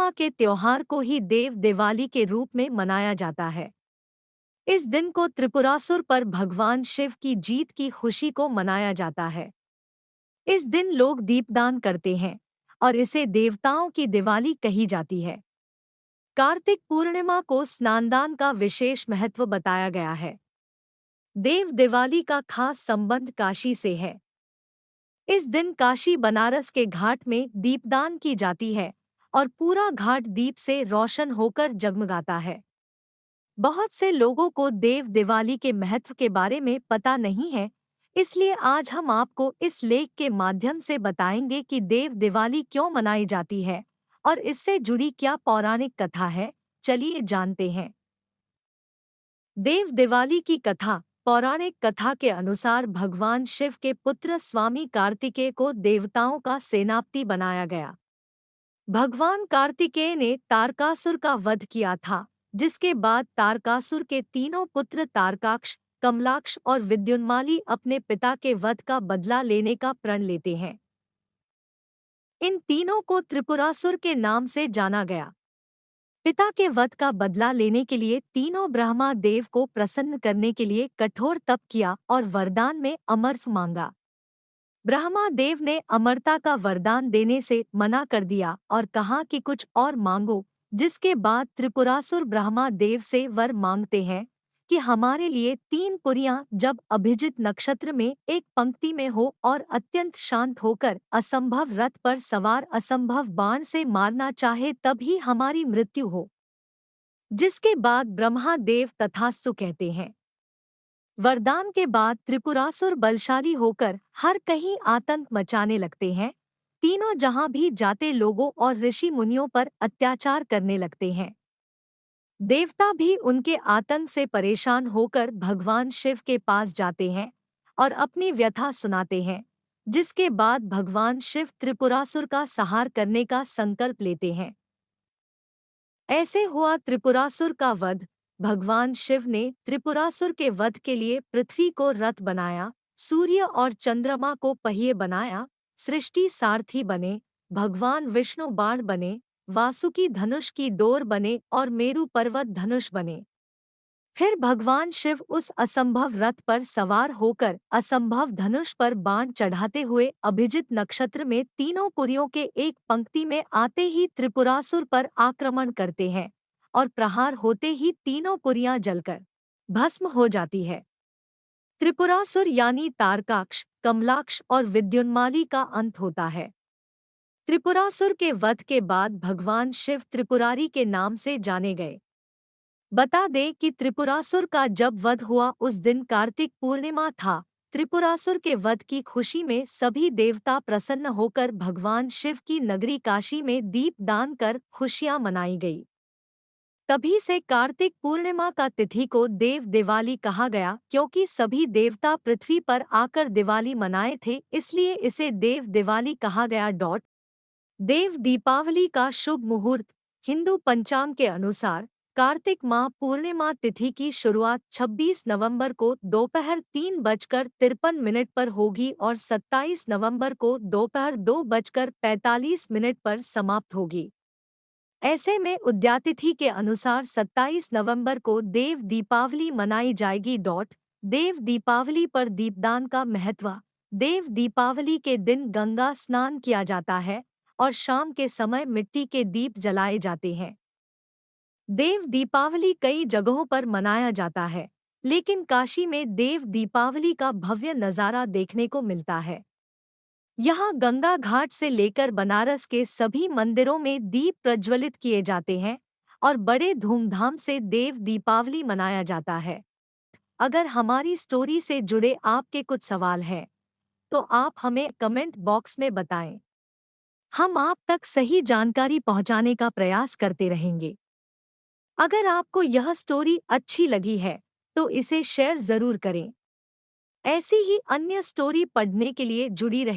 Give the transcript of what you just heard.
पूर्णिमा के त्योहार को ही देव दिवाली के रूप में मनाया जाता है। इस दिन को त्रिपुरासुर पर भगवान शिव की जीत की खुशी को मनाया जाता है। इस दिन लोग दीपदान करते हैं और इसे देवताओं की दिवाली कही जाती है। कार्तिक पूर्णिमा को स्नानदान का विशेष महत्व बताया गया है। देव दिवाली का खास संबंध काशी से है। इस दिन काशी बनारस के घाट में दीपदान की जाती है और पूरा घाट दीप से रोशन होकर जगमगाता है। बहुत से लोगों को देव दिवाली के महत्व के बारे में पता नहीं है, इसलिए आज हम आपको इस लेख के माध्यम से बताएंगे कि देव दिवाली क्यों मनाई जाती है और इससे जुड़ी क्या पौराणिक कथा है। चलिए जानते हैं। देव दिवाली की कथा। पौराणिक कथा के अनुसार भगवान शिव के पुत्र स्वामी कार्तिकेय को देवताओं का सेनापति बनाया गया। भगवान कार्तिकेय ने तारकासुर का वध किया था, जिसके बाद तारकासुर के तीनों पुत्र तारकाक्ष, कमलाक्ष और विद्युन्माली अपने पिता के वध का बदला लेने का प्रण लेते हैं। इन तीनों को त्रिपुरासुर के नाम से जाना गया। पिता के वध का बदला लेने के लिए तीनों ब्रह्मा देव को प्रसन्न करने के लिए कठोर तप किया और वरदान में अमरत्व मांगा। ब्रह्मा देव ने अमरता का वरदान देने से मना कर दिया और कहा कि कुछ और मांगो, जिसके बाद त्रिपुरासुर ब्रह्मा देव से वर मांगते हैं कि हमारे लिए 3 पुरियां जब अभिजित नक्षत्र में एक पंक्ति में हो और अत्यंत शांत होकर असंभव रथ पर सवार असंभव बाण से मारना चाहे तभी हमारी मृत्यु हो। जिसके बाद ब्रह्मा देव तथास्तु कहते हैं। वरदान के बाद त्रिपुरासुर बलशाली होकर हर कहीं आतंक मचाने लगते हैं। तीनों जहां भी जाते लोगों और ऋषि मुनियों पर अत्याचार करने लगते हैं। देवता भी उनके आतंक से परेशान होकर भगवान शिव के पास जाते हैं और अपनी व्यथा सुनाते हैं, जिसके बाद भगवान शिव त्रिपुरासुर का संहार करने का संकल्प लेते हैं। ऐसे हुआ त्रिपुरासुर का वध। भगवान शिव ने त्रिपुरासुर के वध के लिए पृथ्वी को रथ बनाया, सूर्य और चंद्रमा को पहिए बनाया, सृष्टि सारथी बने, भगवान विष्णु बाण बने, वासुकी धनुष की डोर बने और मेरु पर्वत धनुष बने। फिर भगवान शिव उस असंभव रथ पर सवार होकर असंभव धनुष पर बाण चढ़ाते हुए अभिजित नक्षत्र में तीनों पुरियों के एक पंक्ति में आते ही त्रिपुरासुर पर आक्रमण करते हैं और प्रहार होते ही तीनों पुरियां जलकर भस्म हो जाती है। त्रिपुरासुर यानी तारकाक्ष, कमलाक्ष और विद्युन्माली का अंत होता है। त्रिपुरासुर के वध के बाद भगवान शिव त्रिपुरारी के नाम से जाने गए। बता दें कि त्रिपुरासुर का जब वध हुआ उस दिन कार्तिक पूर्णिमा था। त्रिपुरासुर के वध की खुशी में सभी देवता प्रसन्न होकर भगवान शिव की नगरी काशी में दीप दान कर खुशियां मनाई गई। तभी से कार्तिक पूर्णिमा का तिथि को देव दिवाली कहा गया, क्योंकि सभी देवता पृथ्वी पर आकर दिवाली मनाए थे, इसलिए इसे देव दिवाली कहा गया। देव दीपावली का शुभ मुहूर्त। हिंदू पंचांग के अनुसार कार्तिक माह पूर्णिमा तिथि की शुरुआत 26 नवंबर को दोपहर 3:53 पर होगी और 27 नवंबर को दोपहर 2:45 पर समाप्त होगी। ऐसे में उद्यातिथि के अनुसार 27 नवंबर को देव दीपावली मनाई जाएगी। देव दीपावली पर दीपदान का महत्व। देव दीपावली के दिन गंगा स्नान किया जाता है और शाम के समय मिट्टी के दीप जलाए जाते हैं। देव दीपावली कई जगहों पर मनाया जाता है, लेकिन काशी में देव दीपावली का भव्य नज़ारा देखने को मिलता है। यहाँ गंगा घाट से लेकर बनारस के सभी मंदिरों में दीप प्रज्वलित किए जाते हैं और बड़े धूमधाम से देव दीपावली मनाया जाता है। अगर हमारी स्टोरी से जुड़े आपके कुछ सवाल हैं, तो आप हमें कमेंट बॉक्स में बताएं। हम आप तक सही जानकारी पहुंचाने का प्रयास करते रहेंगे। अगर आपको यह स्टोरी अच्छी लगी है, तो इसे शेयर जरूर करें। ऐसी ही अन्य स्टोरी पढ़ने के लिए जुड़ी रहें।